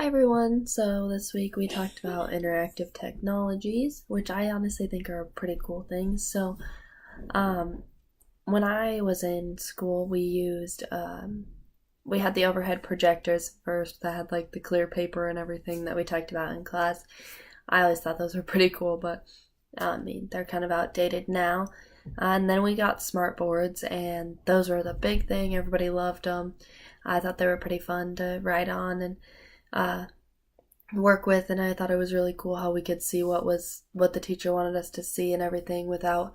Hi everyone. So this week we talked about interactive technologies, which I honestly think are pretty cool things. Um, when I was in school, we had the overhead projectors first that had like the clear paper and everything that we talked about in class. I always thought those were pretty cool, but I mean they're kind of outdated now. And then we got smart boards, and those were the big thing. Everybody loved them. I thought they were pretty fun to write on and uh, work with, and I thought it was really cool how we could see what the teacher wanted us to see and everything without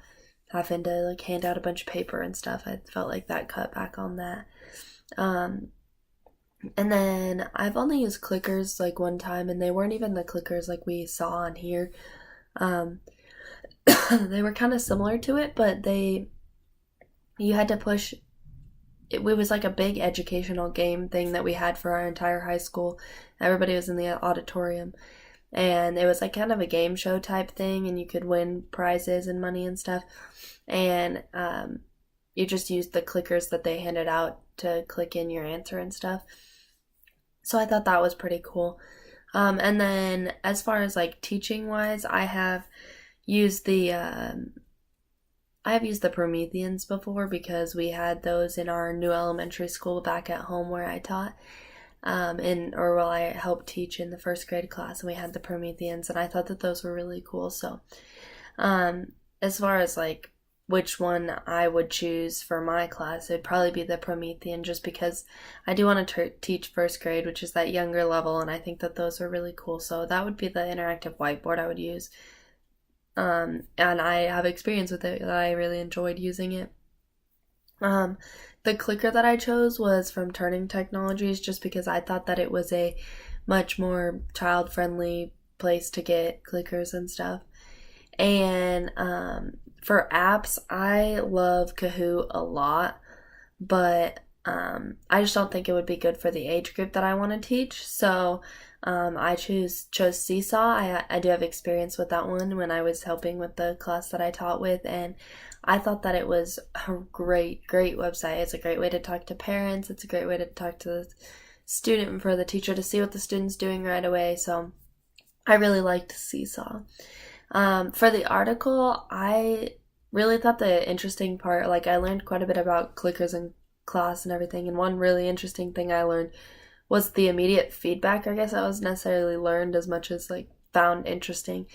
having to like hand out a bunch of paper and stuff. I felt like that cut back on that. Um, and then I've only used clickers like one time, and they weren't even the clickers like we saw on here. Um, they were kind of similar to it, but you had to push. It was like a big educational game thing that we had for our entire high school. Everybody was in the auditorium, and it was like kind of a game show type thing, and you could win prizes and money and stuff. And you just used the clickers that they handed out to click in your answer and stuff. So I thought that was pretty cool. And then as far as like teaching wise, used the I have used the Prometheans before because we had those in our new elementary school back at home where I taught, I helped teach in the first grade class, and we had the Prometheans, and I thought that those were really cool. So, as far as like which one I would choose for my class, it'd probably be the Promethean, just because I do want to teach first grade, which is that younger level, and I think that those are really cool. So that would be the interactive whiteboard I would use. And I have experience with it. I really enjoyed using it. The clicker that I chose was from Turning Technologies, just because I thought that it was a much more child-friendly place to get clickers and stuff. And for apps, I love Kahoot a lot, but I just don't think it would be good for the age group that I want to teach. So I chose Seesaw. I do have experience with that one when I was helping with the class that I taught with, and I thought that it was a great website. It's a great way to talk to parents. It's a great way to talk to the student and for the teacher to see what the student's doing right away. So I really liked Seesaw. For the article, I really thought the interesting part, like I learned quite a bit about clickers in class and everything, and one really interesting thing I learned was the immediate feedback. I guess I was necessarily learned as much as like found interesting,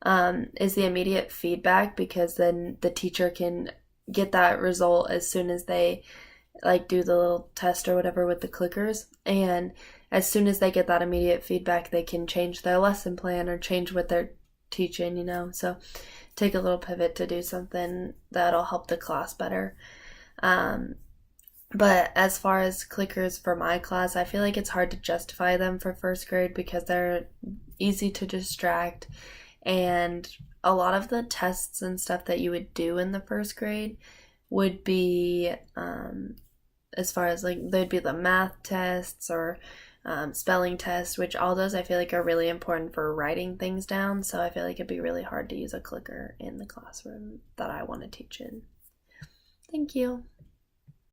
is the immediate feedback, because then the teacher can get that result as soon as they like do the little test or whatever with the clickers, and as soon as they get that immediate feedback, they can change their lesson plan or change what they're teaching. So take a little pivot to do something that'll help the class better. But as far as clickers for my class, I feel like it's hard to justify them for first grade because they're easy to distract, and a lot of the tests and stuff that you would do in the first grade would be, as far as like, they'd be the math tests or spelling tests, which all those I feel like are really important for writing things down. So I feel like it'd be really hard to use a clicker in the classroom that I want to teach in. Thank you.